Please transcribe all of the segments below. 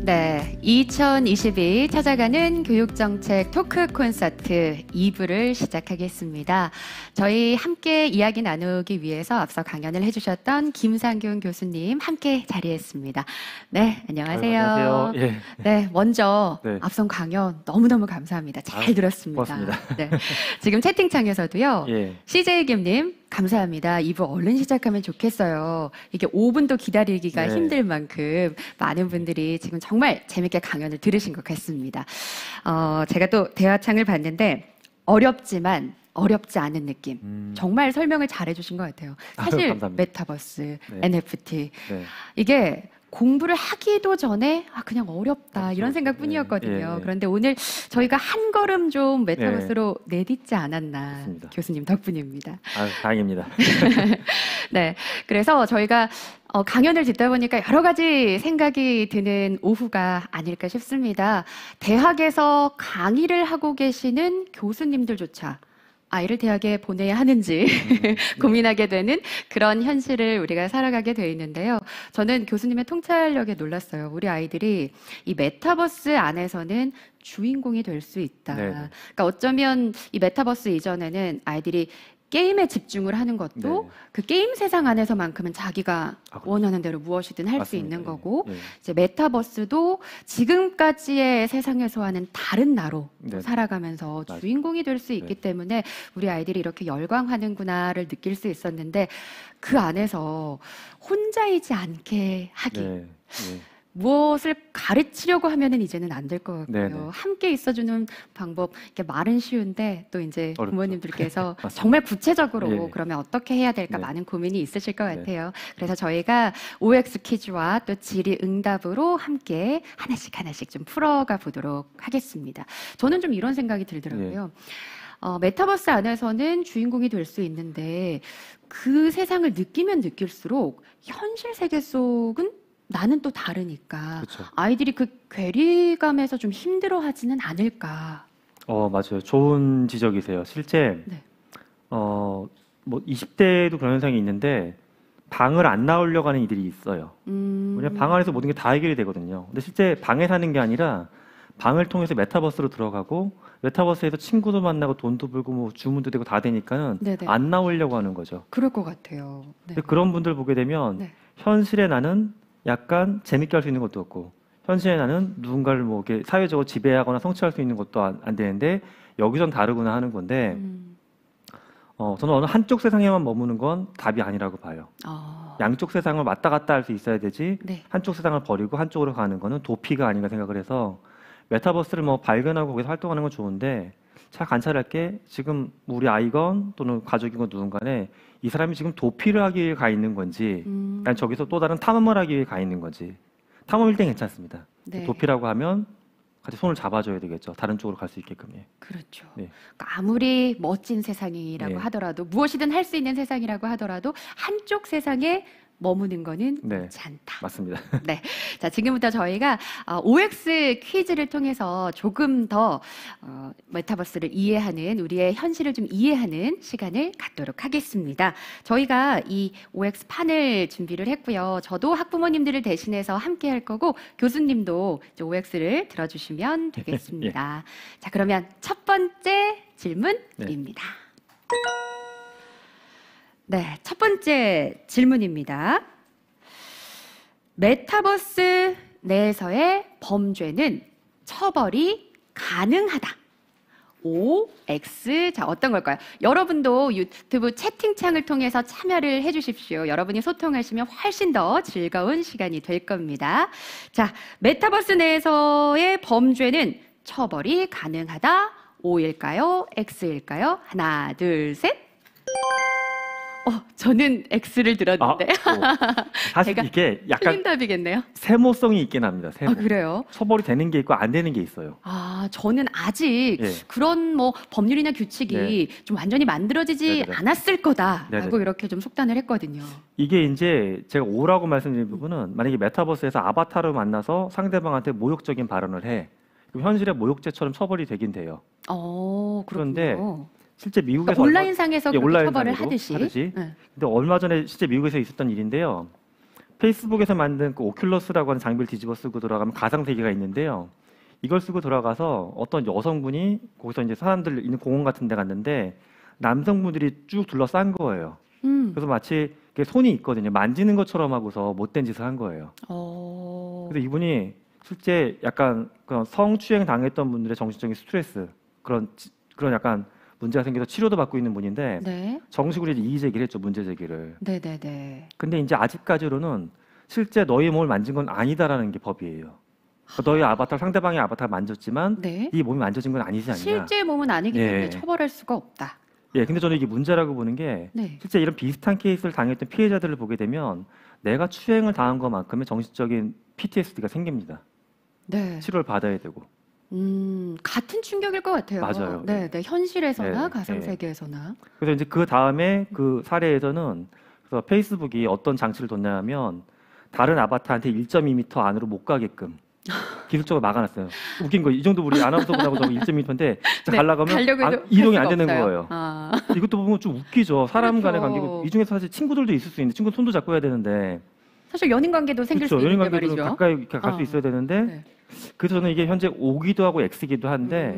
네, 2022 찾아가는 교육정책 토크 콘서트 2부를 시작하겠습니다. 저희 함께 이야기 나누기 위해서 앞서 강연을 해주셨던 김상균 교수님 함께 자리했습니다. 네, 안녕하세요. 안녕하세요. 예. 네, 먼저 네. 앞선 강연 너무너무 감사합니다. 잘 들었습니다. 고맙습니다. 네, 지금 채팅창에서도요. 예. CJ 김님 감사합니다. 2부 얼른 시작하면 좋겠어요. 이게 5분도 기다리기가 네. 힘들 만큼 많은 분들이 지금 정말 재밌게 강연을 들으신 것 같습니다. 제가 또 대화창을 봤는데 어렵지만 어렵지 않은 느낌. 정말 설명을 잘해주신 것 같아요. 사실 감사합니다. 메타버스, 네. NFT 네. 이게 공부를 하기도 전에 그냥 어렵다 그렇죠. 이런 생각뿐이었거든요. 네. 네. 그런데 오늘 저희가 한 걸음 좀 메타버스로 내딛지 않았나. 맞습니다. 교수님 덕분입니다. 다행입니다. 네, 그래서 저희가 강연을 듣다 보니까 여러 가지 생각이 드는 오후가 아닐까 싶습니다. 대학에서 강의를 하고 계시는 교수님들조차 아이를 대학에 보내야 하는지 고민하게 되는 그런 현실을 우리가 살아가게 되어 있는데요. 저는 교수님의 통찰력에 놀랐어요. 우리 아이들이 이 메타버스 안에서는 주인공이 될 수 있다. 네. 그러니까 어쩌면 이 메타버스 이전에는 아이들이 게임에 집중을 하는 것도 네. 그 게임 세상 안에서만큼은 자기가 그렇죠. 원하는 대로 무엇이든 할 수 맞습니다. 있는 거고 예. 이제 메타버스도 지금까지의 세상에서와는 다른 나로 네. 살아가면서 맞아요. 주인공이 될 수 있기 네. 때문에 우리 아이들이 이렇게 열광하는구나를 느낄 수 있었는데 그 안에서 혼자이지 않게 하기 네. 예. 무엇을 가르치려고 하면은 이제는 안 될 것 같고요. 네네. 함께 있어주는 방법, 이렇게 말은 쉬운데 또 이제 어렵죠. 부모님들께서 맞습니다. 정말 구체적으로 네. 그러면 어떻게 해야 될까 네. 많은 고민이 있으실 것 네. 같아요. 그래서 저희가 OX 퀴즈와 또 질의응답으로 함께 하나씩 좀 풀어가 보도록 하겠습니다. 저는 좀 이런 생각이 들더라고요. 메타버스 안에서는 주인공이 될 수 있는데 그 세상을 느끼면 느낄수록 현실 세계 속은 나는 또 다르니까 그렇죠. 아이들이 그 괴리감에서 좀 힘들어하지는 않을까. 맞아요. 좋은 지적이세요. 실제 네. 뭐 20대도 그런 현상이 있는데 방을 안 나오려고 하는 이들이 있어요. 왜냐면 방 안에서 모든 게 다 해결이 되거든요. 근데 실제 방에 사는 게 아니라 방을 통해서 메타버스로 들어가고 메타버스에서 친구도 만나고 돈도 벌고 뭐 주문도 되고 다 되니까는 네네. 안 나오려고 하는 거죠. 그럴 것 같아요. 네. 근데 그런 분들 보게 되면 네. 현실에 나는 약간 재밌게 할 수 있는 것도 없고 현실에 나는 누군가를 뭐 이렇게 사회적으로 지배하거나 성취할 수 있는 것도 안 되는데 여기선 다르구나 하는 건데 저는 어느 한쪽 세상에만 머무는 건 답이 아니라고 봐요. 양쪽 세상을 왔다 갔다 할 수 있어야 되지 네. 한쪽 세상을 버리고 한쪽으로 가는 거는 도피가 아닌가 생각을 해서 메타버스를 뭐 발견하고 거기서 활동하는 건 좋은데 잘 관찰할 게 지금 우리 아이건 또는 가족이건 누군가에 이 사람이 지금 도피를 하기 위해 가 있는 건지 난 저기서 또 다른 탐험을 하기 위해 가 있는 건지 탐험일 땐 괜찮습니다. 네. 도피라고 하면 같이 손을 잡아줘야 되겠죠. 다른 쪽으로 갈 수 있게끔. 예. 그렇죠. 네. 그러니까 아무리 멋진 세상이라고 네. 하더라도 무엇이든 할 수 있는 세상이라고 하더라도 한쪽 세상에 머무는 거는 네. 옳지 않다. 맞습니다. 네. 자, 지금부터 저희가 OX 퀴즈를 통해서 조금 더 메타버스를 이해하는 우리의 현실을 좀 이해하는 시간을 갖도록 하겠습니다. 저희가 이 OX 판을 준비를 했고요. 저도 학부모님들을 대신해서 함께 할 거고 교수님도 이제 OX를 들어주시면 되겠습니다. 자, 그러면 첫 번째 질문입니다. 네, 첫 번째 질문입니다. 메타버스 내에서의 범죄는 처벌이 가능하다. O, X. 자, 어떤 걸까요? 여러분도 유튜브 채팅창을 통해서 참여를 해주십시오. 여러분이 소통하시면 훨씬 더 즐거운 시간이 될 겁니다. 자, 메타버스 내에서의 범죄는 처벌이 가능하다. O일까요? X일까요? 하나, 둘, 셋. 저는 X를 들었는데. 사실 제가 이게 약간 틀린 답이겠네요. 세모성이 있긴 합니다. 세모. 그래요? 처벌이 되는 게 있고 안 되는 게 있어요. 저는 아직 예. 그런 뭐 법률이나 규칙이 좀 완전히 만들어지지 네네네. 않았을 거다라고 네네. 이렇게 좀 속단을 했거든요. 이게 이제 제가 오라고 말씀드린 부분은 만약에 메타버스에서 아바타를 만나서 상대방한테 모욕적인 발언을 해. 그럼 현실의 모욕죄처럼 처벌이 되긴 돼요. 그렇군요. 그런데 실제 미국에서 그러니까 온라인상에서 그렇게 처벌을 온라인상으로 하듯이. 하듯이. 네. 근데 얼마 전에 실제 미국에서 있었던 일인데요. 페이스북에서 만든 그 오큘러스라고 하는 장비를 뒤집어 쓰고 돌아가면 가상 세계가 있는데요. 이걸 쓰고 돌아가서 어떤 여성분이 거기서 이제 사람들 있는 공원 같은 데 갔는데 남성분들이 쭉 둘러싼 거예요. 그래서 마치 이렇게 손이 있거든요. 만지는 것처럼 하고서 못된 짓을 한 거예요. 그래서 이분이 실제 약간 그런 성추행 당했던 분들의 정신적인 스트레스 그런 약간 문제가 생겨서 치료도 받고 있는 분인데 네. 정식으로 이제 이의 제기를 했죠. 문제 제기를. 네네네. 근데 이제 아직까지로는 실제 너의 몸을 만진 건 아니다라는 게 법이에요. 그러니까 너의 아바타 상대방의 아바타를 만졌지만 네. 네 몸이 만져진 건 아니지 않냐. 실제 몸은 아니기 예. 때문에 처벌할 수가 없다. 예, 근데 저는 이게 문제라고 보는 게 네. 실제 이런 비슷한 케이스를 당했던 피해자들을 보게 되면 내가 추행을 당한 것만큼의 정신적인 PTSD가 생깁니다. 네. 치료를 받아야 되고. 같은 충격일 것 같아요. 맞아요. 네, 네. 현실에서나 네, 가상 네. 세계에서나. 그래서 이제 그 다음에 그 사례에서는 그래서 페이스북이 어떤 장치를 뒀냐면 다른 아바타한테 1.2m 안으로 못 가게끔 기술적으로 막아놨어요. 웃긴 거 이 정도 우리 아나운서분하고 저 1.2m인데 네, 가려고 가려고 하면 해도 이동이 할 안 수가 되는 없어요. 거예요. 아, 이것도 보면 좀 웃기죠. 사람 간의 그렇죠. 관계고 이 중에서 사실 친구들도 있을 수 있는데 친구 손도 잡고 해야 되는데 사실 연인 관계도 생길 그렇죠. 수 연인 있는데 관계도 말이죠. 가까이 갈 수 어. 있어야 되는데 네. 그래서 저는 이게 현재 O기도 하고 X기도 한데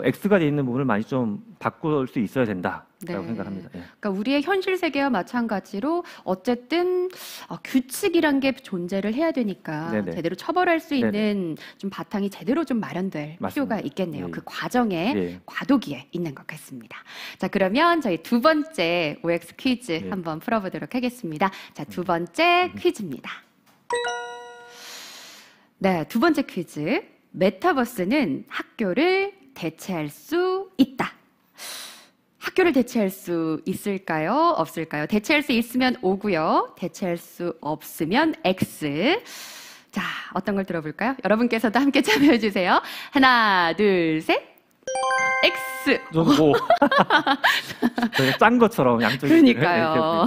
X가 돼 있는 부분을 많이 좀 바꿀 수 있어야 된다라고 네. 생각합니다. 예. 그러니까 우리의 현실 세계와 마찬가지로 어쨌든 규칙이란 게 존재를 해야 되니까 네네. 제대로 처벌할 수 네네. 있는 좀 바탕이 제대로 좀 마련될 맞습니다. 필요가 있겠네요. 예. 그 과정에 예. 과도기에 있는 것 같습니다. 자, 그러면 저희 두 번째 OX 퀴즈 예. 한번 풀어보도록 하겠습니다. 자, 두 번째 퀴즈입니다. 네, 두 번째 퀴즈. 메타버스는 학교를 대체할 수 있다. 학교를 대체할 수 있을까요? 없을까요? 대체할 수 있으면 O고요. 대체할 수 없으면 X. 자, 어떤 걸 들어볼까요? 여러분께서도 함께 참여해 주세요. 하나, 둘, 셋. X. 저는 뭐 저희가 짠 것처럼 양쪽이 그러니까요.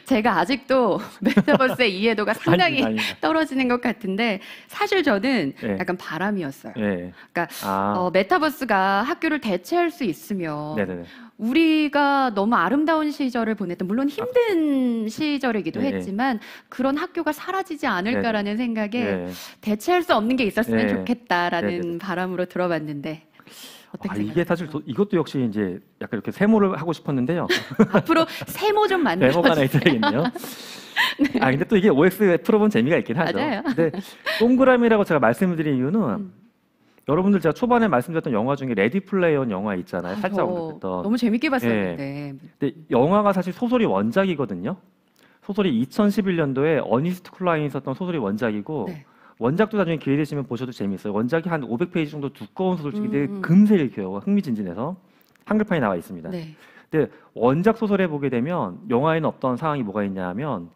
제가 아직도 메타버스의 이해도가 상당히 아닙니다. 떨어지는 것 같은데 사실 저는 예. 약간 바람이었어요. 예. 그러니까 아, 메타버스가 학교를 대체할 수 있으면 네네네. 우리가 너무 아름다운 시절을 보냈던 물론 힘든 시절이기도 예, 예. 했지만 그런 학교가 사라지지 않을까라는 생각에 예. 대체할 수 없는 게 있었으면 예. 좋겠다라는 네네네. 바람으로 들어봤는데 어떻게 이게 사실 생각하세요? 이것도 역시 이제 약간 이렇게 세모를 하고 싶었는데요. 앞으로 세모 좀 메모가 하나 만들어주세요. 있어야겠네요. 근데 또 이게 OX 풀어본 재미가 있긴 하죠. 맞아요. 근데 동그라미라고 제가 말씀드린 이유는 여러분들 제가 초반에 말씀드렸던 영화 중에 레디 플레이어 영화 있잖아요. 살짝 저 언급했던. 너무 재밌게 봤었는데 근데 영화가 사실 소설이 원작이거든요. 소설이 2011년도에 어니스트 클라인이 썼던 소설이 원작이고 네. 원작도 나중에 기회 되시면 보셔도 재미있어요. 원작이 한 500페이지 정도 두꺼운 소설집인데 음. 금세 읽혀요. 흥미진진해서 한글판이 나와 있습니다. 네. 근데 원작 소설에 보게 되면 영화에는 없던 상황이 뭐가 있냐면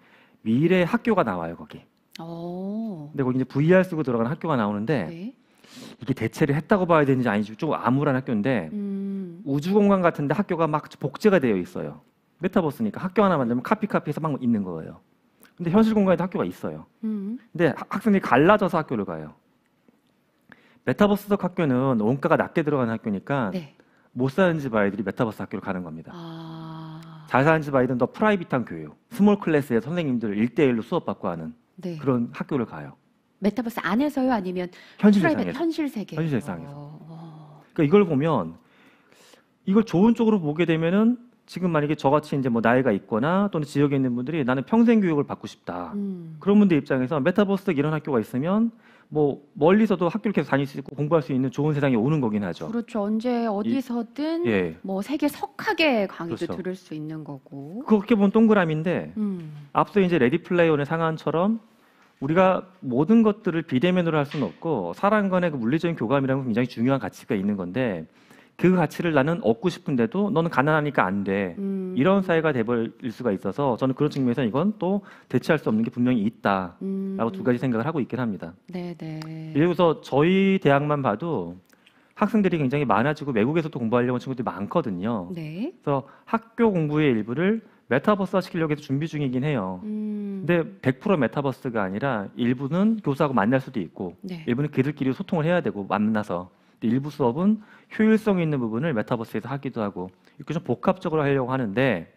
미래 학교가 나와요 거기. 근데 거기 이제 VR 쓰고 들어가는 학교가 나오는데 네. 이게 대체를 했다고 봐야 되는지 아닌지 좀 암울한 학교인데 우주 공간 같은데 학교가 막 복제가 되어 있어요. 메타버스니까 학교 하나 만들면 카피해서 막 있는 거예요. 근데 현실 공간에도 학교가 있어요. 근데 학생들이 갈라져서 학교를 가요. 메타버스적 학교는 원가가 낮게 들어가는 학교니까 네. 못 사는 집 아이들이 메타버스 학교를 가는 겁니다. 아, 잘 사는 집 아이들은 더 프라이빗한 교육, 스몰 클래스의 선생님들 1대1로 수업받고 하는 네. 그런 학교를 가요. 메타버스 안에서요, 아니면 현실 프라이빗 세상에서. 현실 세계? 현실 세상에서. 그러니까 이걸 보면 이걸 좋은 쪽으로 보게 되면은 지금 만약에 저같이 이제 뭐 나이가 있거나 또는 지역에 있는 분들이 나는 평생 교육을 받고 싶다. 그런 분들 입장에서 메타버스 이런 학교가 있으면 뭐 멀리서도 학교를 계속 다닐 수 있고 공부할 수 있는 좋은 세상이 오는 거긴 하죠. 그렇죠. 언제 어디서든 예. 뭐 세계 석학의 강의도 그렇죠. 들을 수 있는 거고. 그렇게 보면 동그라미인데 앞서 이제 레디 플레이어의 상황처럼 우리가 모든 것들을 비대면으로 할 수는 없고 사람 간의 그 물리적인 교감이라는 건 굉장히 중요한 가치가 있는 건데 그 가치를 나는 얻고 싶은데도 너는 가난하니까 안 돼. 이런 사회가 돼버릴 수가 있어서 저는 그런 측면에서 이건 또 대체할 수 없는 게 분명히 있다라고 두 가지 생각을 하고 있긴 합니다. 네네. 예를 들어서 저희 대학만 봐도 학생들이 굉장히 많아지고 외국에서도 공부하려고 하는 친구들이 많거든요. 네. 그래서 학교 공부의 일부를 메타버스화 시키려고 해서 준비 중이긴 해요. 근데 100% 메타버스가 아니라 일부는 교수하고 만날 수도 있고 네. 일부는 걔들끼리 소통을 해야 되고 만나서 근데 일부 수업은 효율성 있는 부분을 메타버스에서 하기도 하고 이렇게 좀 복합적으로 하려고 하는데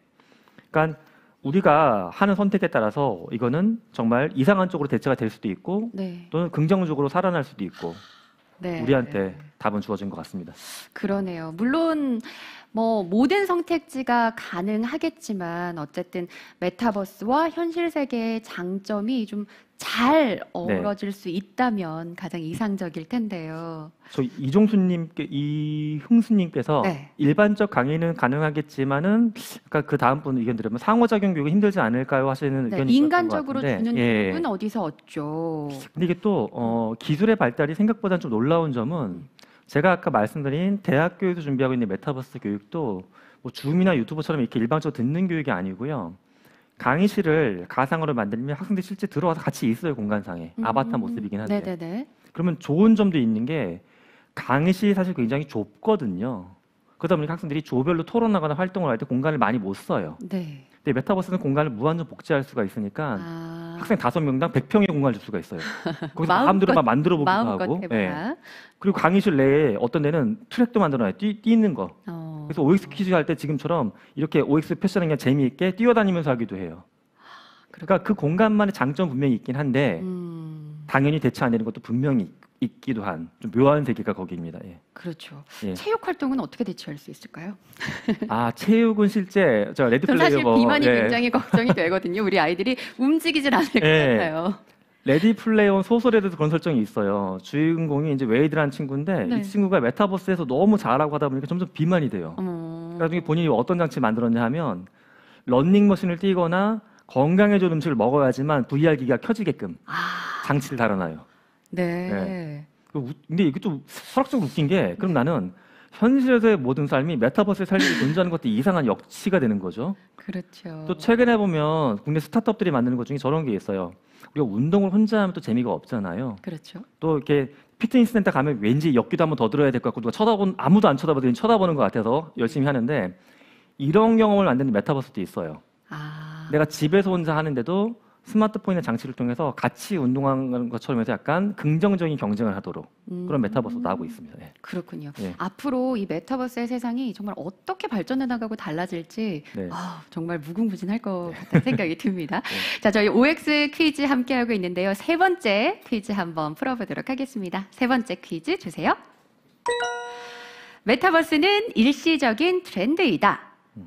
그러니까 우리가 하는 선택에 따라서 이거는 정말 이상한 쪽으로 대체가 될 수도 있고 네. 또는 긍정적으로 살아날 수도 있고 네. 우리한테 답은 주어진 것 같습니다. 그러네요. 물론 뭐 모든 선택지가 가능하겠지만 어쨌든 메타버스와 현실 세계의 장점이 좀 잘 어우러질 수 있다면 가장 이상적일 텐데요. 저 이흥수님께서 네. 일반적 강의는 가능하겠지만은 아까 그 다음 분 의견 들으면 상호작용 교육이 힘들지 않을까요 하시는 네, 의견이 있었던 것 인간적으로 같은데, 주는 예. 교육은 어디서 얻죠? 근데 이게 또 기술의 발달이 생각보다 좀 놀라운 점은 제가 아까 말씀드린 대학 교육도 준비하고 있는 메타버스 교육도 뭐 줌이나 유튜브처럼 이렇게 일방적으로 듣는 교육이 아니고요. 강의실을 가상으로 만들면 학생들이 실제 들어와서 같이 있어요, 공간상에. 아바타 모습이긴 한데. 네네네. 그러면 좋은 점도 있는 게 강의실이 사실 굉장히 좁거든요. 그러다 보니까 학생들이 조별로 토론하거나 활동을 할 때 공간을 많이 못 써요. 네. 근데 메타버스는 공간을 무한정 복제할 수가 있으니까 아, 학생 5명당 100평의 공간을 줄 수가 있어요. 거기서 마음껏- 마음대로 막 만들어 보기도 마음껏 하고. 해봐. 예. 그리고 강의실 내에 어떤 데는 트랙도 만들어놔요. 뛰는 거. 그래서 OX 퀴즈 할 때 지금처럼 이렇게 OX 표시하는 게 재미있게 뛰어다니면서 하기도 해요. 그러니까 그 공간만의 장점 분명히 있긴 한데 당연히 대체 안 되는 것도 분명히 있기도 한 좀 묘한 세계가 거기입니다. 예. 그렇죠. 예. 체육 활동은 어떻게 대처할 수 있을까요? 아, 체육은 실제 저 레디 전 플레이어 사실 뭐 비만이 예. 굉장히 걱정이 되거든요. 우리 아이들이 움직이질 않을 것 예. 같아요. 레디 플레이어 소설에도 그런 설정이 있어요. 주인공이 이제 웨이드라는 친구인데 네. 이 친구가 메타버스에서 너무 잘하고 하다 보니까 점점 비만이 돼요. 나중에 본인이 어떤 장치를 만들었냐 하면 런닝머신을 뛰거나 건강해져 음식을 먹어야지만 VR 기기가 켜지게끔 장치를 달아놔요. 네. 근데 이게 좀 설악적으로 웃긴 게 그럼 나는 현실에서의 모든 삶이 메타버스의 삶이 존재하는 것도 이상한 역치가 되는 거죠. 그렇죠. 또 최근에 보면 국내 스타트업들이 만드는 것 중에 저런 게 있어요. 우리가 운동을 혼자 하면 또 재미가 없잖아요. 그렇죠. 또 이렇게 피트니스 센터 가면 왠지 역기도 한번 더 들어야 될 것 같고 누가 아무도 안 쳐다보더니 쳐다보는 것 같아서 열심히 하는데 이런 경험을 만드는 메타버스도 있어요. 아, 내가 집에서 혼자 하는데도 스마트폰이나 장치를 통해서 같이 운동하는 것처럼 해서 약간 긍정적인 경쟁을 하도록 그런 메타버스도 나오고 있습니다. 예. 그렇군요. 예. 앞으로 이 메타버스의 세상이 정말 어떻게 발전해 나가고 달라질지 네. 정말 무궁무진할 것 같다는 생각이 듭니다. 자, 저희 OX 퀴즈 함께하고 있는데요. 세 번째 퀴즈 한번 풀어보도록 하겠습니다. 세 번째 퀴즈 주세요. 메타버스는 일시적인 트렌드이다.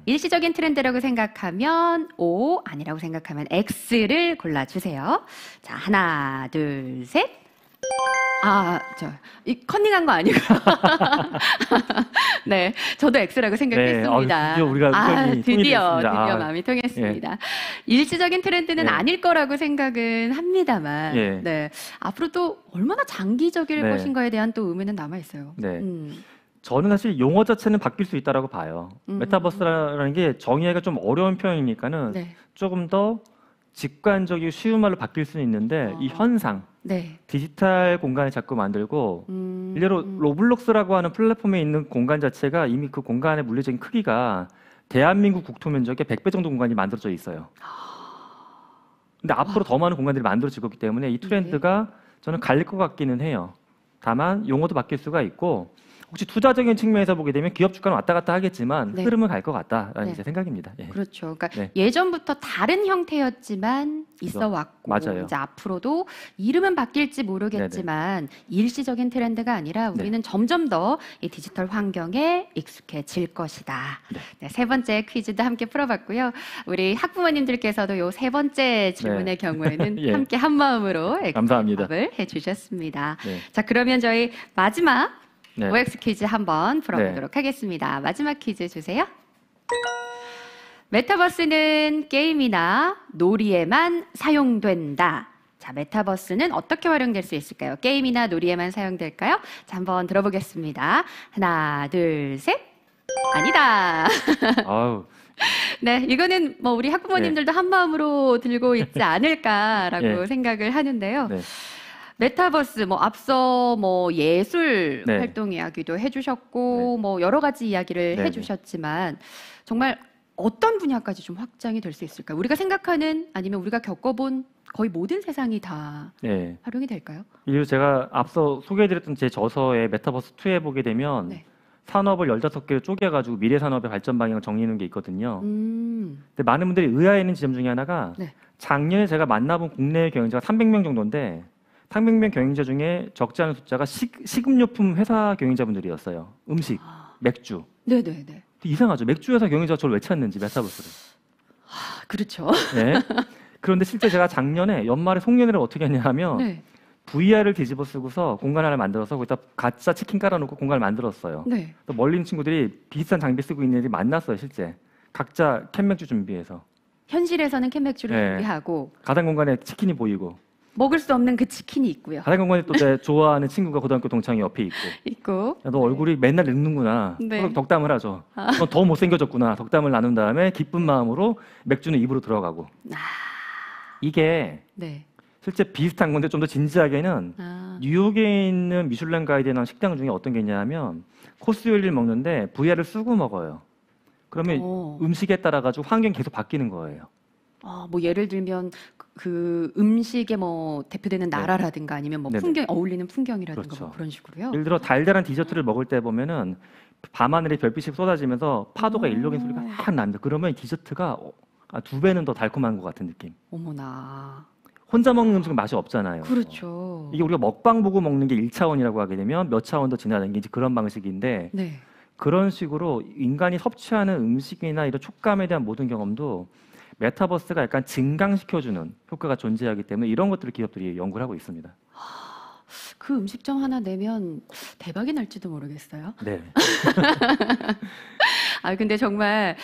일시적인 트렌드라고 생각하면 O, 아니라고 생각하면 X를 골라주세요. 자, 하나, 둘, 셋. 이 컨닝한 거 아니고요. 네, 저도 X라고 생각했습니다. 드디어 우리가 의견이 통일이 드디어 됐습니다. 마음이 통했습니다. 일시적인 트렌드는 예. 아닐 거라고 생각은 합니다만, 예. 네, 앞으로 또 얼마나 장기적일 네. 것인가에 대한 또 의문은 남아 있어요. 네. 저는 사실 용어 자체는 바뀔 수 있다라고 봐요. 메타버스라는 게 정의하기가 좀 어려운 표현이니까는 네, 조금 더 직관적이고 쉬운 말로 바뀔 수는 있는데 이 현상, 네, 디지털 공간을 자꾸 만들고 일례로 로블록스라고 하는 플랫폼에 있는 공간 자체가 이미 그 공간의 물리적인 크기가 대한민국 국토 면적의 100배 정도 공간이 만들어져 있어요. 근데 앞으로 더 많은 공간들이 만들어질 거기 때문에 이 트렌드가 저는 갈릴 것 같기는 해요. 다만 용어도 바뀔 수가 있고 혹시 투자적인 측면에서 보게 되면 기업 주가는 왔다 갔다 하겠지만 네. 흐름은 갈 것 같다라는 네. 제 생각입니다. 예. 그렇죠. 그러니까 네. 예전부터 다른 형태였지만 있어 왔고 맞아요. 이제 앞으로도 이름은 바뀔지 모르겠지만 일시적인 트렌드가 아니라 우리는 점점 더 이 디지털 환경에 익숙해질 것이다. 네, 세 번째 퀴즈도 함께 풀어봤고요. 우리 학부모님들께서도 요 세 번째 질문의 경우에는 예. 함께 한 마음으로 감사합니다. 답을 해주셨습니다. 네. 자, 그러면 저희 마지막 네. OX 퀴즈 한번 풀어보도록 하겠습니다. 마지막 퀴즈 주세요. 메타버스는 게임이나 놀이에만 사용된다. 자, 메타버스는 어떻게 활용될 수 있을까요? 게임이나 놀이에만 사용될까요? 자, 한번 들어보겠습니다. 하나, 둘, 셋. 아니다. 아우, 네, 이거는 뭐 우리 학부모님들도 한 마음으로 들고 있지 않을까라고 예. 생각을 하는데요. 네. 메타버스 뭐 앞서 뭐 예술 네. 활동 이야기도 해주셨고 뭐 여러 가지 이야기를 네, 해주셨지만 정말 어떤 분야까지 좀 확장이 될 수 있을까요? 우리가 생각하는 아니면 우리가 겪어본 거의 모든 세상이 다 네. 활용이 될까요? 그리고 제가 앞서 소개해드렸던 제 저서의 메타버스 2에 보게 되면 네. 산업을 15개로 쪼개가지고 미래 산업의 발전 방향을 정리하는 게 있거든요. 근데 많은 분들이 의아해하는 지점 중에 하나가 네. 작년에 제가 만나본 국내 경영자가 300명 정도인데 300명 경영자 중에 적지 않은 숫자가 식음료품 회사 경영자분들이었어요. 음식, 맥주. 네네네. 이상하죠. 맥주 회사 경영자가 저를 왜 찾는지 메타버스를. 아, 그렇죠. 네. 그런데 실제 제가 작년에 연말에 송년회를 어떻게 했냐면 네. VR을 뒤집어 쓰고서 공간 하나를 만들어서 거기다 가짜 치킨 깔아놓고 공간을 만들었어요. 네. 또 멀리 있는 친구들이 비슷한 장비 쓰고 있는 애들이 만났어요, 실제. 각자 캔맥주 준비해서. 현실에서는 캔맥주를 네. 준비하고 가상 공간에 치킨이 보이고 먹을 수 없는 그 치킨이 있고요. 가상 공간에 또 내 좋아하는 친구가 고등학교 동창이 옆에 있고 있고. 야, 너 얼굴이 맨날 늙는구나. 네. 서로 덕담을 하죠. 너 더 못생겨졌구나. 덕담을 나눈 다음에 기쁜 마음으로 맥주는 입으로 들어가고. 아, 이게 네. 실제 비슷한 건데 좀 더 진지하게는 아, 뉴욕에 있는 미슐랭 가이드에 나온 식당 중에 어떤 게 있냐면 코스 요리를 먹는데 VR을 쓰고 먹어요. 그러면 음식에 따라 가지고 환경이 계속 바뀌는 거예요. 뭐 예를 들면 그 음식에 뭐 대표되는 네. 나라라든가 아니면 뭐 네네. 풍경 어울리는 풍경이라든가 그렇죠. 뭐 그런 식으로요. 예를 들어 달달한 디저트를 먹을 때 보면은 밤하늘에 별빛이 쏟아지면서 파도가 일렁이는 소리가 막 납니다. 그러면 이 디저트가 2배는 더 달콤한 것 같은 느낌. 어머나. 혼자 먹는 음식은 맛이 없잖아요. 그렇죠. 이게 우리가 먹방 보고 먹는 게 1차원이라고 하게 되면 몇 차원 더 지나는 게 이제 그런 방식인데 네. 그런 식으로 인간이 섭취하는 음식이나 이런 촉감에 대한 모든 경험도 메타버스가 약간 증강시켜주는 효과가 존재하기 때문에 이런 것들을 기업들이 연구를 하고 있습니다. 그 음식점 하나 내면 대박이 날지도 모르겠어요. 네. 근데 정말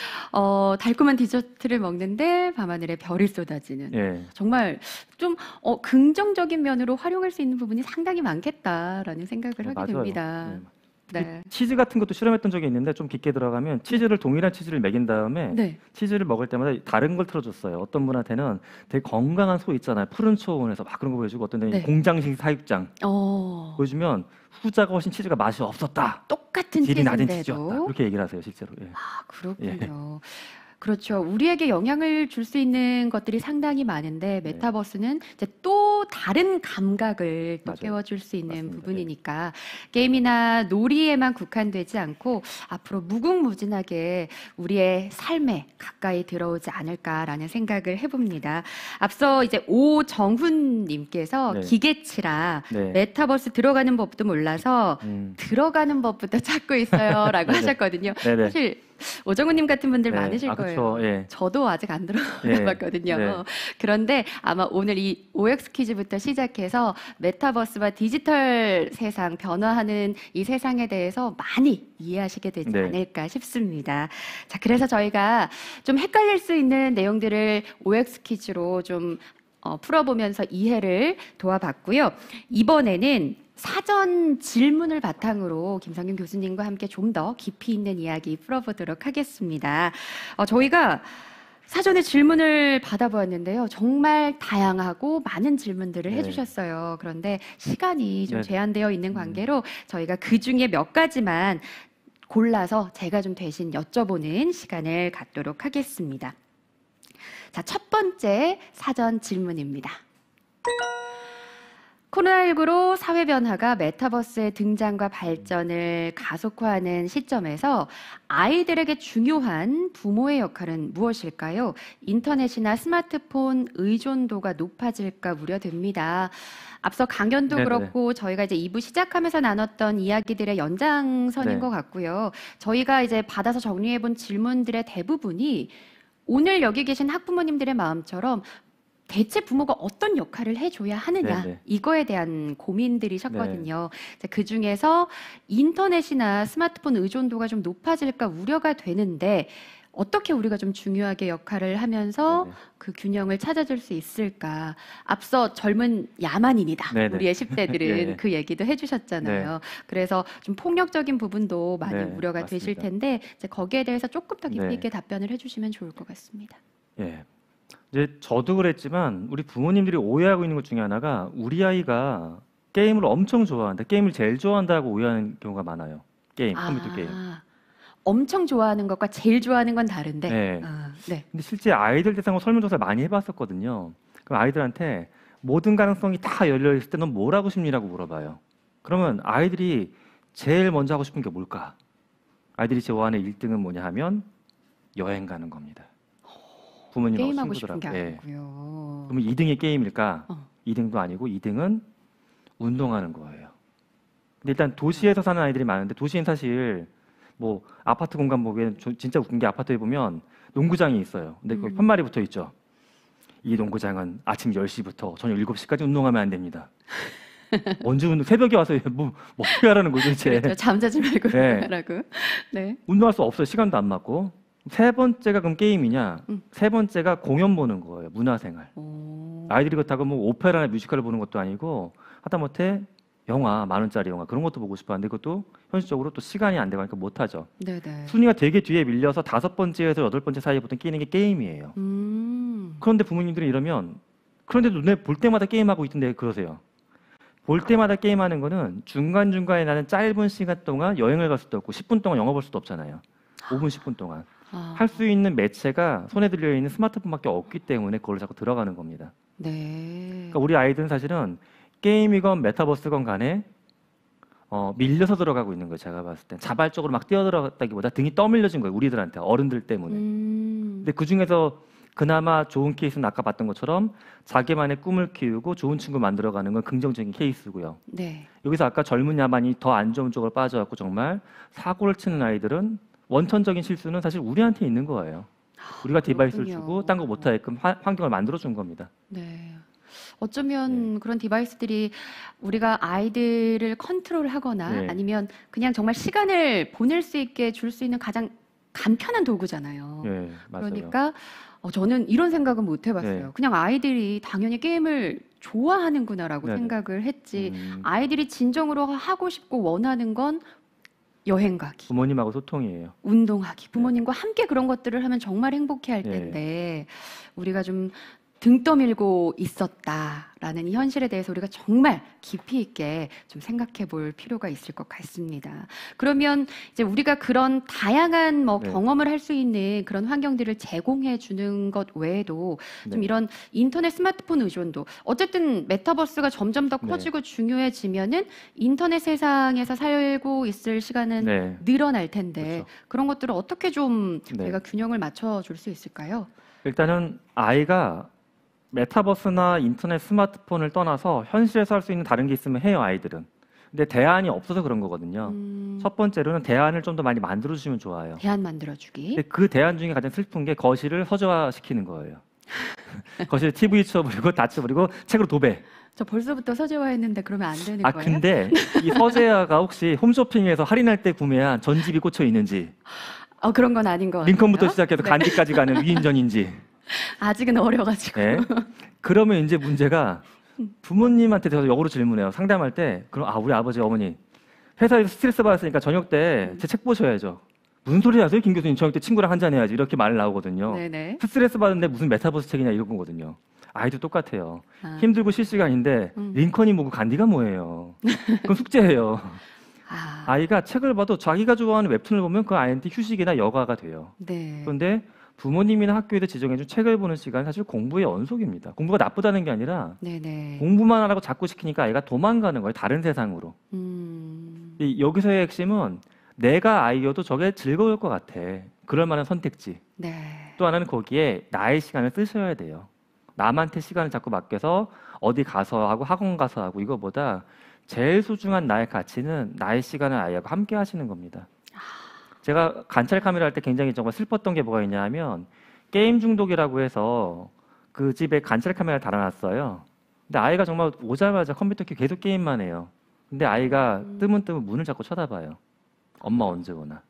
달콤한 디저트를 먹는데 밤하늘에 별이 쏟아지는 예. 정말 좀 긍정적인 면으로 활용할 수 있는 부분이 상당히 많겠다라는 생각을 하게 맞아요. 됩니다. 네. 네. 치즈 같은 것도 실험했던 적이 있는데 좀 깊게 들어가면 치즈를 동일한 치즈를 먹인 다음에 네. 치즈를 먹을 때마다 다른 걸 틀어줬어요. 어떤 분한테는 되게 건강한 소 있잖아요. 푸른 초원에서 막 그런 거 보여주고 어떤 데는 네. 공장식 사육장 보여주면 후자가 훨씬 치즈가 맛이 없었다. 똑같은 질이 낮은 치즈였다. 치즈인데도 그렇게 얘기를 하세요, 실제로. 예. 그렇군요. 그렇죠. 우리에게 영향을 줄 수 있는 것들이 상당히 많은데 네. 메타버스는 이제 또 다른 감각을 또 맞아요. 깨워줄 수 있는 맞습니다. 부분이니까 게임이나 놀이에만 국한되지 않고 앞으로 무궁무진하게 우리의 삶에 가까이 들어오지 않을까라는 생각을 해봅니다. 앞서 이제 오정훈님께서 네. 기계치라 네. 메타버스 들어가는 법도 몰라서 들어가는 법부터 찾고 있어요라고 네네. 하셨거든요. 네네. 사실 오정훈님 같은 분들 네. 많으실 아, 거예요. 그쵸. 예. 저도 아직 안 들어가 예. 봤거든요. 네. 그런데 아마 오늘 이 OX 퀴즈부터 시작해서 메타버스와 디지털 세상 변화하는 이 세상에 대해서 많이 이해하시게 되지 네. 않을까 싶습니다. 자, 그래서 저희가 좀 헷갈릴 수 있는 내용들을 OX 퀴즈로 좀 풀어보면서 이해를 도와봤고요. 이번에는 사전 질문을 바탕으로 김성균 교수님과 함께 좀 더 깊이 있는 이야기 풀어보도록 하겠습니다. 저희가 사전에 질문을 받아보았는데요. 정말 다양하고 많은 질문들을 네. 해주셨어요. 그런데 시간이 좀 네. 제한되어 있는 관계로 저희가 그 중에 몇 가지만 골라서 제가 좀 대신 여쭤보는 시간을 갖도록 하겠습니다. 자, 첫 번째 사전 질문입니다. 코로나19로 사회 변화가 메타버스의 등장과 발전을 가속화하는 시점에서 아이들에게 중요한 부모의 역할은 무엇일까요? 인터넷이나 스마트폰 의존도가 높아질까 우려됩니다. 앞서 강연도 네네. 그렇고 저희가 이제 2부 시작하면서 나눴던 이야기들의 연장선인 네. 것 같고요. 저희가 이제 받아서 정리해본 질문들의 대부분이 오늘 여기 계신 학부모님들의 마음처럼 대체 부모가 어떤 역할을 해줘야 하느냐 네네. 이거에 대한 고민들이셨거든요. 그 중에서 인터넷이나 스마트폰 의존도가 좀 높아질까 우려가 되는데 어떻게 우리가 좀 중요하게 역할을 하면서 네네. 그 균형을 찾아줄 수 있을까? 앞서 젊은 야만인이다. 네네. 우리의 10대들은 예. 그 얘기도 해주셨잖아요. 그래서 좀 폭력적인 부분도 많이 네, 우려가 되실 맞습니다. 텐데 이제 거기에 대해서 조금 더 깊이 네. 있게 답변을 해주시면 좋을 것 같습니다. 예. 이제 저도 그랬지만 우리 부모님들이 오해하고 있는 것 중에 하나가 우리 아이가 게임을 엄청 좋아한다. 게임을 제일 좋아한다고 오해하는 경우가 많아요. 컴퓨터 게임. 엄청 좋아하는 것과 제일 좋아하는 건 다른데. 네. 네. 근데 실제 아이들 대상으로 설문조사 많이 해봤었거든요. 그럼 아이들한테 모든 가능성이 다 열려 있을 때 넌 뭘 하고 싶니라고 물어봐요. 그러면 아이들이 제일 먼저 하고 싶은 게 뭘까? 아이들이 좋아하는 1등은 뭐냐 하면 여행 가는 겁니다. 부모님하고 게임하고 싶은 게 친구들하고. 예. 아니고요. 그러면 2등이 게임일까? 어. 2등도 아니고 2등은 운동하는 거예요. 근데 일단 도시에서 사는 아이들이 많은데 도시엔 사실 뭐 아파트 공간 보기엔 진짜 웃긴 게 아파트에 보면 농구장이 있어요. 근데 거기 편말이 붙어 있죠. 이 농구장은 아침 10시부터 저녁 7시까지 운동하면 안 됩니다. 언제 운동 새벽에 와서 뭐 어떻게 하라는 거죠, 도대체. 그렇죠. 잠자지 말고 네. 하라고. 네. 운동할 수 없어요. 시간도 안 맞고. 세 번째가 그럼 게임이냐? 세 번째가 공연 보는 거예요. 문화생활. 오. 아이들이 그렇다고 뭐 오페라나 뮤지컬을 보는 것도 아니고 하다못해 영화, 10,000원짜리 영화 그런 것도 보고 싶어 하는데 그것도 현실적으로 또 시간이 안 되고 하니까 못 하죠. 네네. 순위가 되게 뒤에 밀려서 5번째에서 8번째 사이에 보통 끼는 게 게임이에요. 그런데 부모님들은 이러면 그런데 눈에 볼 때마다 게임하고 있던데 그러세요. 볼 때마다 게임하는 거는 중간중간에 나는 짧은 시간 동안 여행을 갈 수도 없고 10분 동안 영화 볼 수도 없잖아요. 5분, 10분 동안. 아. 할 수 있는 매체가 손에 들려있는 스마트폰밖에 없기 때문에 그걸 자꾸 들어가는 겁니다. 네. 그러니까 우리 아이들은 사실은 게임이건 메타버스건 간에 밀려서 들어가고 있는 거예요. 제가 봤을 땐 자발적으로 막 뛰어들어갔다기보다 등이 떠밀려진 거예요. 우리들한테 어른들 때문에. 근데 그 중에서 그나마 좋은 케이스는 아까 봤던 것처럼 자기만의 꿈을 키우고 좋은 친구 만들어가는 건 긍정적인 케이스고요. 네. 여기서 아까 젊은 야만이 더 안 좋은 쪽으로 빠져갖고 정말 사고를 치는 아이들은 원천적인 실수는 사실 우리한테 있는 거예요. 우리가 디바이스를 그렇군요. 주고 딴 거 못하게끔 환경을 만들어 준 겁니다. 네. 어쩌면 그런 디바이스들이 우리가 아이들을 컨트롤하거나 네. 아니면 그냥 정말 시간을 보낼 수 있게 줄 수 있는 가장 간편한 도구잖아요. 예, 맞아요. 그러니까 저는 이런 생각은 못 해봤어요. 네. 그냥 아이들이 당연히 게임을 좋아하는구나라고 네네. 생각을 했지. 음, 아이들이 진정으로 하고 싶고 원하는 건 여행 가기, 부모님하고 소통이에요. 운동하기, 부모님과 함께 그런 것들을 하면 정말 행복해할 네. 텐데 우리가 좀 등 떠밀고 있었다라는 이 현실에 대해서 우리가 정말 깊이 있게 좀 생각해 볼 필요가 있을 것 같습니다. 그러면 이제 우리가 그런 다양한 뭐 네. 경험을 할 수 있는 그런 환경들을 제공해 주는 것 외에도 좀 네. 이런 인터넷 스마트폰 의존도 어쨌든 메타버스가 점점 더 네. 커지고 중요해지면은 인터넷 세상에서 살고 있을 시간은 네. 늘어날 텐데 그렇죠. 그런 것들을 어떻게 좀 네. 저희가 균형을 맞춰 줄 수 있을까요? 일단은 아이가 메타버스나 인터넷 스마트폰을 떠나서 현실에서 할 수 있는 다른 게 있으면 해요, 아이들은. 근데 대안이 없어서 그런 거거든요. 첫 번째로는 대안을 좀 더 많이 만들어주시면 좋아요. 대안 만들어주기. 근데 그 대안 중에 가장 슬픈 게 거실을 서재화시키는 거예요. 거실에 TV 치워버리고 다 치워버리고 책으로 도배. 저 벌써부터 서재화했는데 그러면 안 되는 아 거예요? 근데 이 서재화가 혹시 홈쇼핑에서 할인할 때 구매한 전집이 꽂혀 있는지 그런 건 아닌 것 같아요. 링컨부터 시작해서 네. 간디까지 가는 위인전인지 아직은 어려가지고. 네. 그러면 이제 문제가 부모님한테 대해서 역으로 질문해요. 상담할 때 그럼 우리 아버지 어머니 회사에서 스트레스 받았으니까 저녁 때 제 책 보셔야죠. 무슨 소리 하세요? 김 교수님 저녁 때 친구랑 한잔 해야지 이렇게 말 나오거든요. 네네. 스트레스 받는데 무슨 메타버스 책이냐 이런 거거든요. 아이도 똑같아요. 아. 힘들고 실시간인데 링컨이 뭐고 간디가 뭐예요. 그건 숙제예요. 아이가 책을 봐도 자기가 좋아하는 웹툰을 보면 그 아이한테 휴식이나 여가가 돼요. 네. 그런데 부모님이나 학교에서 지정해준 책을 보는 시간은 사실 공부의 연속입니다. 공부가 나쁘다는 게 아니라 네네. 공부만 하라고 자꾸 시키니까 아이가 도망가는 거예요. 다른 세상으로. 여기서의 핵심은 내가 아이여도 저게 즐거울 것 같아. 그럴 만한 선택지. 네. 또 하나는 거기에 나의 시간을 쓰셔야 돼요. 남한테 시간을 자꾸 맡겨서 어디 가서 하고 학원 가서 하고 이거보다 제일 소중한 나의 가치는 나의 시간을 아이하고 함께 하시는 겁니다. 제가 관찰 카메라 할 때 굉장히 정말 슬펐던 게 뭐가 있냐 하면 게임 중독이라고 해서 그 집에 관찰 카메라를 달아놨어요. 근데 아이가 정말 오자마자 컴퓨터 켜고 계속 게임만 해요. 근데 아이가 뜨문뜨문 문을 자꾸 쳐다봐요. 엄마 언제 오나.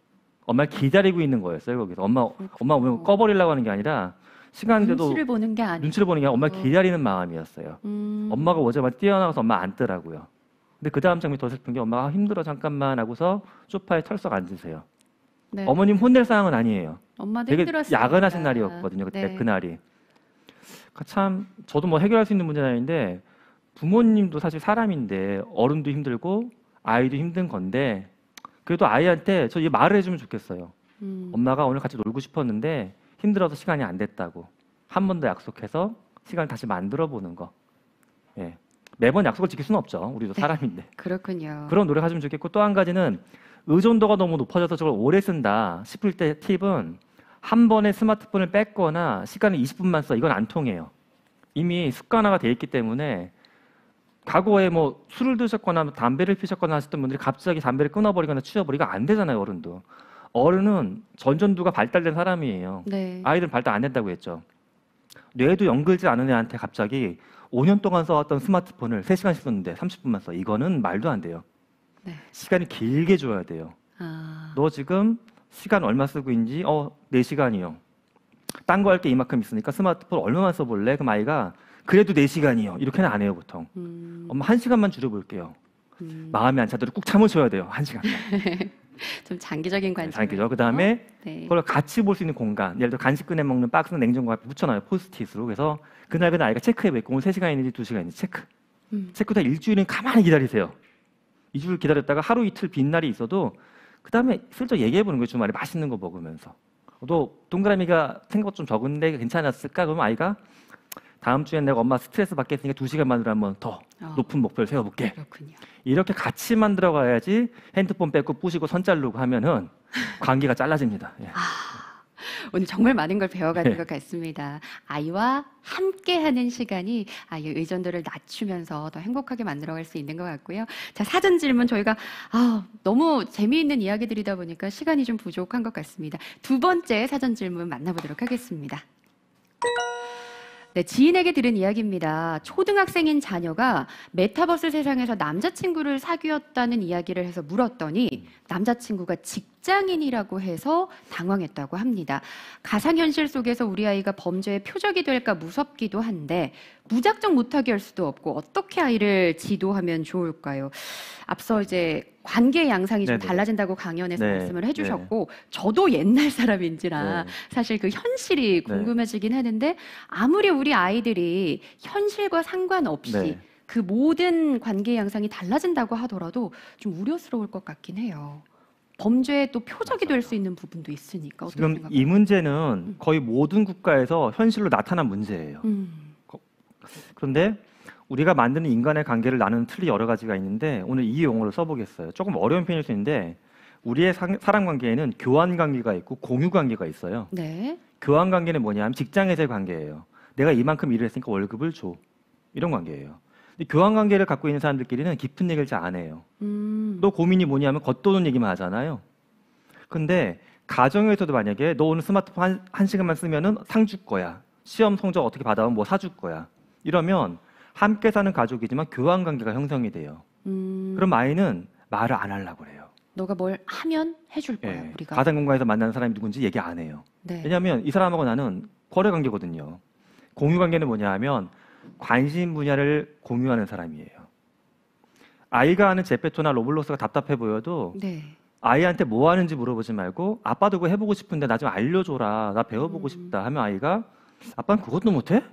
엄마를 기다리고 있는 거였어요. 거기서 엄마 오면 꺼버리려고 하는 게 아니라 시간대도 눈치를 보는 게 아니고. 눈치를 보는 게 아니라 엄마를 기다리는 마음이었어요. 엄마가 오자마자 뛰어나가서 엄마 앉더라고요. 근데 그 다음 장면이 더 슬픈 게 엄마가 힘들어 잠깐만 하고서 소파에 털썩 앉으세요. 네. 어머님 혼낼 상황은 아니에요. 엄마도 되게 힘들었어요. 야근하신 날이었거든요. 그때 네. 그날이. 참 저도 뭐 해결할 수 있는 문제는 아닌데 부모님도 사실 사람인데 어른도 힘들고 아이도 힘든 건데 그래도 아이한테 저 이 말을 해주면 좋겠어요. 엄마가 오늘 같이 놀고 싶었는데 힘들어서 시간이 안 됐다고. 한 번 더 약속해서 시간을 다시 만들어 보는 거. 예. 매번 약속을 지킬 수는 없죠. 우리도 네. 사람인데. 그렇군요. 그런 노력하시면 좋겠고 또 한 가지는 의존도가 너무 높아져서 저걸 오래 쓴다 싶을 때 팁은 한 번에 스마트폰을 뺐거나 시간을 20분만 써. 이건 안 통해요. 이미 습관화가 돼 있기 때문에 과거에 뭐 술을 드셨거나 담배를 피셨거나 하셨던 분들이 갑자기 담배를 끊어버리거나 치워버리가 안 되잖아요. 어른도. 어른은 전전두가 발달된 사람이에요. 네. 아이들은 발달 안 된다고 했죠. 뇌도 연글지 않은 애한테 갑자기 5년 동안 써왔던 스마트폰을 3시간씩 썼는데 30분만 써. 이거는 말도 안 돼요. 네. 시간이 길게 줘야 돼요. 아, 너 지금 시간 얼마 쓰고 있는지 4시간이요. 딴 거 할 게 이만큼 있으니까 스마트폰 얼마만 써볼래? 그럼 아이가 그래도 4시간이요. 이렇게는 안 해요 보통. 엄마 1시간만 줄여볼게요. 마음에 안 차도록 꾹 참으셔야 돼요. 1시간만. 좀 장기적인 관점. 장기죠. 그 다음에 네. 그걸 같이 볼 수 있는 공간. 예를 들어 간식 꺼내 먹는 박스는 냉장고 앞에 붙여놔요. 포스트잇으로. 그래서 그날 아이가 체크해보고 오늘 3시간 있는지 2시간 있는지 체크. 체크다 일주일은 가만히 기다리세요. 2주를 기다렸다가 하루 이틀 빈 날이 있어도 그 다음에 슬쩍 얘기해보는 거예요. 주말에 맛있는 거 먹으면서. 너 동그라미가 생각보다 좀 적은데 괜찮았을까? 그러면 아이가 다음 주엔 내가 엄마 스트레스 받겠으니까 2시간 만으로 한번 더 높은 목표를 세워볼게. 그렇군요. 이렇게 같이 만들어 가야지 핸드폰 뺏고 부시고 선 자르고 하면은 관계가 잘라집니다. 예. 오늘 정말 많은 걸 배워가는 네. 것 같습니다. 아이와 함께하는 시간이 아이의 의존도를 낮추면서 더 행복하게 만들어갈 수 있는 것 같고요. 자, 사전 질문 저희가 너무 재미있는 이야기들이다 보니까 시간이 좀 부족한 것 같습니다. 두 번째 사전 질문 만나보도록 하겠습니다. 네, 지인에게 들은 이야기입니다. 초등학생인 자녀가 메타버스 세상에서 남자친구를 사귀었다는 이야기를 해서 물었더니 남자친구가 직장인이라고 해서 당황했다고 합니다. 가상현실 속에서 우리 아이가 범죄의 표적이 될까 무섭기도 한데 무작정 못하게 할 수도 없고 어떻게 아이를 지도하면 좋을까요? 앞서 이제 관계 양상이 좀 네네. 달라진다고 강연에서 네. 말씀을 해주셨고 저도 옛날 사람인지라 네. 사실 그 현실이 궁금해지긴 하는데 아무리 우리 아이들이 현실과 상관없이 네. 그 모든 관계 양상이 달라진다고 하더라도 좀 우려스러울 것 같긴 해요. 범죄의 또 표적이 될 수 있는 부분도 있으니까 어떻게 지금 생각하세요? 이 문제는 거의 모든 국가에서 현실로 나타난 문제예요. 그런데 우리가 만드는 인간의 관계를 나누는 틀이 여러 가지가 있는데 오늘 이 용어를 써보겠어요. 조금 어려운 편일 수 있는데 우리의 사람 관계에는 교환 관계가 있고 공유 관계가 있어요. 네. 교환 관계는 뭐냐면 직장에서의 관계예요. 내가 이만큼 일을 했으니까 월급을 줘. 이런 관계예요. 근데 교환 관계를 갖고 있는 사람들끼리는 깊은 얘기를 잘 안 해요. 너 고민이 뭐냐면 겉도는 얘기만 하잖아요. 근데 가정에서도 만약에 너 오늘 스마트폰 한 시간만 쓰면은 상 줄 거야. 시험 성적 어떻게 받아오면 뭐 사줄 거야. 이러면 함께 사는 가족이지만 교환 관계가 형성이 돼요. 그럼 아이는 말을 안 하려고 그래요. 너가 뭘 하면 해줄 거야 예. 우리가. 가상 공간에서 만나는 사람이 누군지 얘기 안 해요. 네. 왜냐하면 이 사람하고 나는 거래 관계거든요. 공유 관계는 뭐냐 하면 관심 분야를 공유하는 사람이에요. 아이가 하는 제페토나 로블록스가 답답해 보여도 네. 아이한테 뭐 하는지 물어보지 말고 아빠도 그거 해보고 싶은데 나 좀 알려줘라. 나 배워보고 싶다 하면 아이가 아빠는 그것도 못해?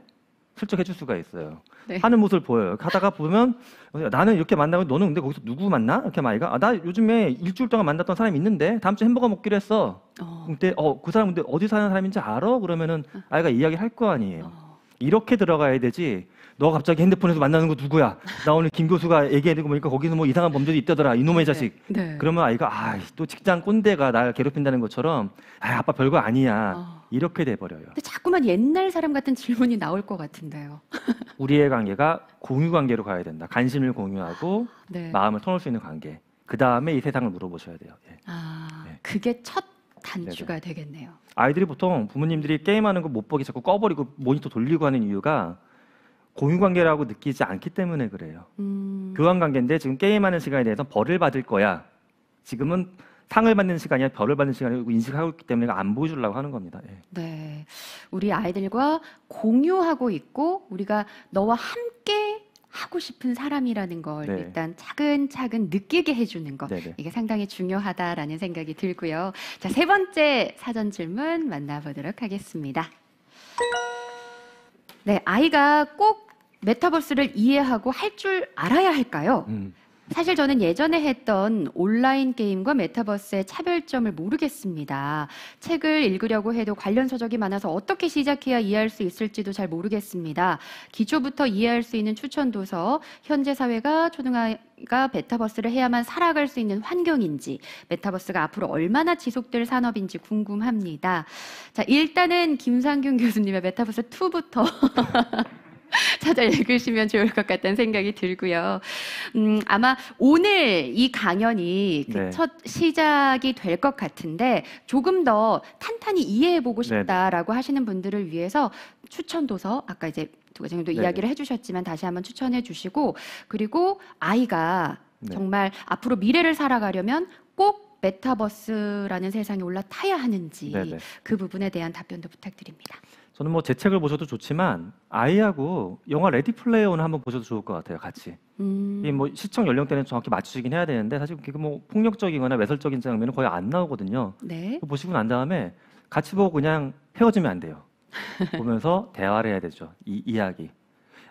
슬쩍 해줄 수가 있어요. 네. 하는 모습을 보여요. 하다가 보면 나는 이렇게 만나고 너는 근데 거기서 누구 만나? 이렇게 하면 아이가 나 요즘에 일주일 동안 만났던 사람이 있는데 다음 주에 햄버거 먹기로 했어. 근데 그 사람 근데 어디 사는 사람인지 알아? 그러면은 아이가 이야기를 할 거 아니에요. 이렇게 들어가야 되지. 너 갑자기 핸드폰에서 만나는 거 누구야? 나 오늘 김 교수가 얘기해주고 보니까 거기서 뭐 이상한 범죄도 있다더라. 이놈의 자식. 네. 그러면 아이가 또 직장 꼰대가 날 괴롭힌다는 것처럼 아빠 별거 아니야. 이렇게 돼버려요. 근데 자꾸만 옛날 사람 같은 질문이 나올 것 같은데요. 우리의 관계가 공유 관계로 가야 된다. 관심을 공유하고 네. 마음을 터놓을 수 있는 관계. 그 다음에 이 세상을 물어보셔야 돼요. 예. 네. 그게 첫 단추가 되겠네요. 아이들이 보통 부모님들이 게임하는 거 못 보게 자꾸 꺼버리고 모니터 돌리고 하는 이유가 공유 관계라고 느끼지 않기 때문에 그래요. 교환 관계인데 지금 게임하는 시간에 대해서 벌을 받을 거야. 지금은 상을 받는 시간이 아니라 벌을 받는 시간이고 인식하고 있기 때문에 안 보여주려고 하는 겁니다. 예. 네, 우리 아이들과 공유하고 있고 우리가 너와 함께 하고 싶은 사람이라는 걸 네. 일단 차근차근 느끼게 해주는 것 네네. 이게 상당히 중요하다라는 생각이 들고요. 자, 세 번째 사전 질문 만나보도록 하겠습니다. 네, 아이가 꼭 메타버스를 이해하고 할 줄 알아야 할까요? 사실 저는 예전에 했던 온라인 게임과 메타버스의 차별점을 모르겠습니다. 책을 읽으려고 해도 관련 서적이 많아서 어떻게 시작해야 이해할 수 있을지도 잘 모르겠습니다. 기초부터 이해할 수 있는 추천 도서, 현재 사회가 초등아이가 메타버스를 해야만 살아갈 수 있는 환경인지, 메타버스가 앞으로 얼마나 지속될 산업인지 궁금합니다. 자, 일단은 김상균 교수님의 메타버스 2부터 찾아 읽으시면 좋을 것 같다는 생각이 들고요. 아마 오늘 이 강연이 그 네. 첫 시작이 될 것 같은데 조금 더 탄탄히 이해해보고 네네. 싶다라고 하시는 분들을 위해서 추천 도서, 아까 이제 두 가지 정도 네네. 이야기를 해주셨지만 다시 한번 추천해 주시고, 그리고 아이가 네. 정말 앞으로 미래를 살아가려면 꼭 메타버스라는 세상에 올라타야 하는지 네네. 그 부분에 대한 답변도 부탁드립니다. 저는 뭐 제 책을 보셔도 좋지만 아이하고 영화 레디 플레이어 원 한번 보셔도 좋을 것 같아요. 같이. 이 뭐 시청 연령대는 정확히 맞추시긴 해야 되는데 사실 그게 뭐 폭력적이거나 매설적인 장면은 거의 안 나오거든요. 네. 그거 보시고 난 다음에 같이 보고 그냥 헤어지면 안 돼요. 보면서 대화를 해야 되죠. 이 이야기.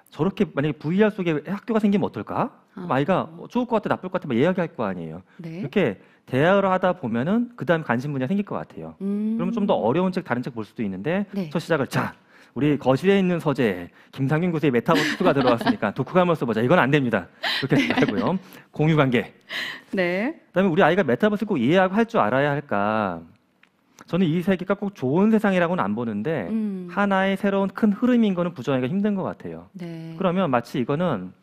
저렇게 만약에 VR 속에 학교가 생기면 어떨까? 그럼 아이가 좋을 것 같아, 나쁠 것 같아, 막 이야기할 거 아니에요. 네. 이렇게 대화를 하다 보면은 그 다음 관심 분야 생길 것 같아요. 그러면 좀 더 어려운 책, 다른 책 볼 수도 있는데 네. 첫 시작을 자, 우리 거실에 있는 서재에 김상균 교수의 메타버스가 들어왔으니까 독후감을 한번 써보자. 이건 안 됩니다. 그렇게 생각하고요. 공유관계. 네. 그다음에 우리 아이가 메타버스 꼭 이해하고 할 줄 알아야 할까? 저는 이 세계가 꼭 좋은 세상이라고는 안 보는데 하나의 새로운 큰 흐름인 거는 부정하기가 힘든 것 같아요. 네. 그러면 마치 이거는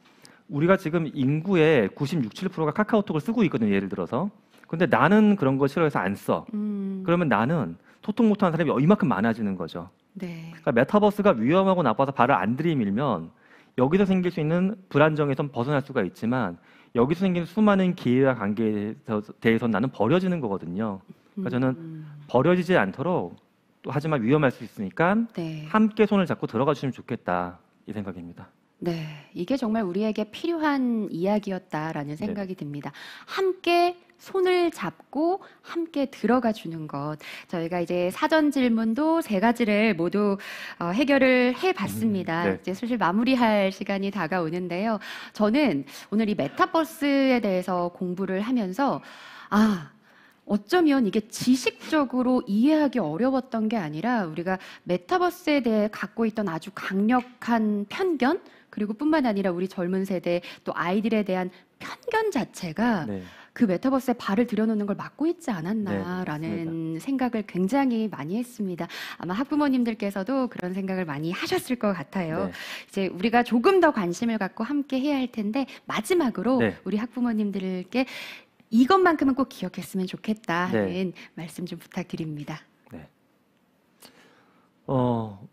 우리가 지금 인구의 96, 7%가 카카오톡을 쓰고 있거든요. 예를 들어서. 근데 나는 그런 거 싫어해서 안 써. 그러면 나는 소통 못하는 사람이 이만큼 많아지는 거죠. 네. 그러니까 메타버스가 위험하고 나빠서 발을 안 들이밀면 여기서 생길 수 있는 불안정에선 벗어날 수가 있지만 여기서 생기는 수많은 기회와 관계에 대해서 나는 버려지는 거거든요. 그러니까 저는 버려지지 않도록 또 하지만 위험할 수 있으니까 네. 함께 손을 잡고 들어가 주시면 좋겠다 이 생각입니다. 네. 이게 정말 우리에게 필요한 이야기였다라는 생각이 듭니다. 함께 손을 잡고 함께 들어가 주는 것. 저희가 이제 사전 질문도 3가지를 모두 해결을 해봤습니다. 네. 이제 슬슬 마무리할 시간이 다가오는데요. 저는 오늘 이 메타버스에 대해서 공부를 하면서 어쩌면 이게 지식적으로 이해하기 어려웠던 게 아니라 우리가 메타버스에 대해 갖고 있던 아주 강력한 편견, 그리고 뿐만 아니라 우리 젊은 세대 또 아이들에 대한 편견 자체가 네. 그 메타버스에 발을 들여놓는 걸 막고 있지 네, 않았나라는 생각을 굉장히 많이 했습니다. 아마 학부모님들께서도 그런 생각을 많이 하셨을 것 같아요. 네. 이제 우리가 조금 더 관심을 갖고 함께 해야 할 텐데 마지막으로 네. 우리 학부모님들께 이것만큼은 꼭 기억했으면 좋겠다 하는 네. 말씀 좀 부탁드립니다. 네.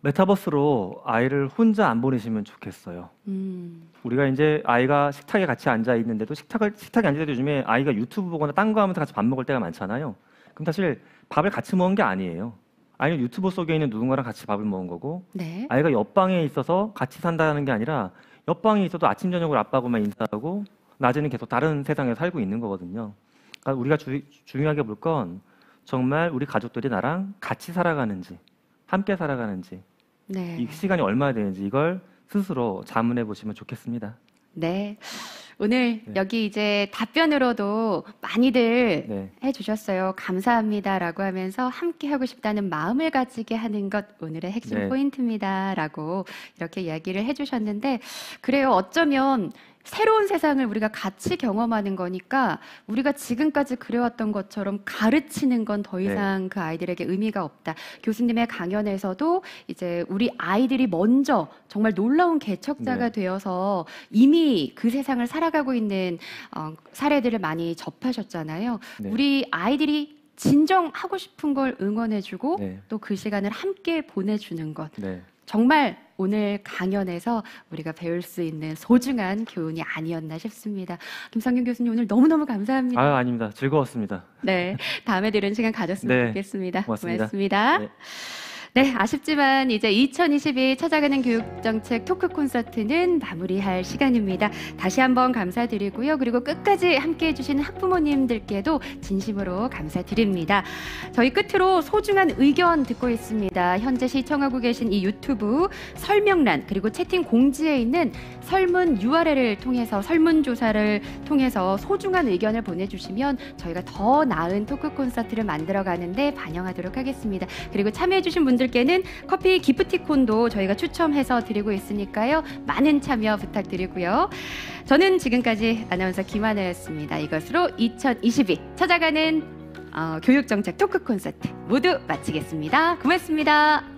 메타버스로 아이를 혼자 안 보내시면 좋겠어요. 우리가 이제 아이가 식탁에 같이 앉아 있는데도 식탁에 앉을 때도 요즘에 아이가 유튜브 보거나 딴 거 하면서 같이 밥 먹을 때가 많잖아요. 그럼 사실 밥을 같이 먹은 게 아니에요. 아이는 유튜브 속에 있는 누군가랑 같이 밥을 먹은 거고 네. 아이가 옆방에 있어서 같이 산다는 게 아니라 옆방에 있어도 아침 저녁으로 아빠하고만 인사하고 낮에는 계속 다른 세상에 살고 있는 거거든요. 그러니까 우리가 중요하게 볼 건 정말 우리 가족들이 나랑 같이 살아가는지 함께 살아가는지 네. 이 시간이 얼마나 되는지 이걸 스스로 자문해 보시면 좋겠습니다. 네. 오늘 네. 여기 이제 답변으로도 많이들 네. 해주셨어요. 감사합니다라고 하면서 함께 하고 싶다는 마음을 가지게 하는 것 오늘의 핵심 네. 포인트입니다라고 이렇게 이야기를 해주셨는데 그래요. 어쩌면 새로운 세상을 우리가 같이 경험하는 거니까 우리가 지금까지 그려왔던 것처럼 가르치는 건 더 이상 그 아이들에게 의미가 없다. 교수님의 강연에서도 이제 우리 아이들이 먼저 정말 놀라운 개척자가 네. 되어서 이미 그 세상을 살아가고 있는 사례들을 많이 접하셨잖아요. 네. 우리 아이들이 진정 하고 싶은 걸 응원해주고 네. 또 그 시간을 함께 보내주는 것. 네. 정말 오늘 강연에서 우리가 배울 수 있는 소중한 교훈이 아니었나 싶습니다. 김상균 교수님 오늘 너무너무 감사합니다. 아닙니다. 즐거웠습니다. 네, 다음에 들은 시간 가졌으면 네, 좋겠습니다. 고맙습니다. 고맙습니다. 네. 네, 아쉽지만 이제 2022 찾아가는 교육정책 토크 콘서트는 마무리할 시간입니다. 다시 한번 감사드리고요. 그리고 끝까지 함께해 주시는 학부모님들께도 진심으로 감사드립니다. 저희 끝으로 소중한 의견 듣고 있습니다. 현재 시청하고 계신 이 유튜브 설명란 그리고 채팅 공지에 있는 설문 URL을 통해서 설문조사를 통해서 소중한 의견을 보내주시면 저희가 더 나은 토크 콘서트를 만들어가는데 반영하도록 하겠습니다. 그리고 참여해주신 분들께는 커피 기프티콘도 저희가 추첨해서 드리고 있으니까요. 많은 참여 부탁드리고요. 저는 지금까지 아나운서 김하나였습니다. 이것으로 2022 찾아가는 교육정책 토크 콘서트 모두 마치겠습니다. 고맙습니다.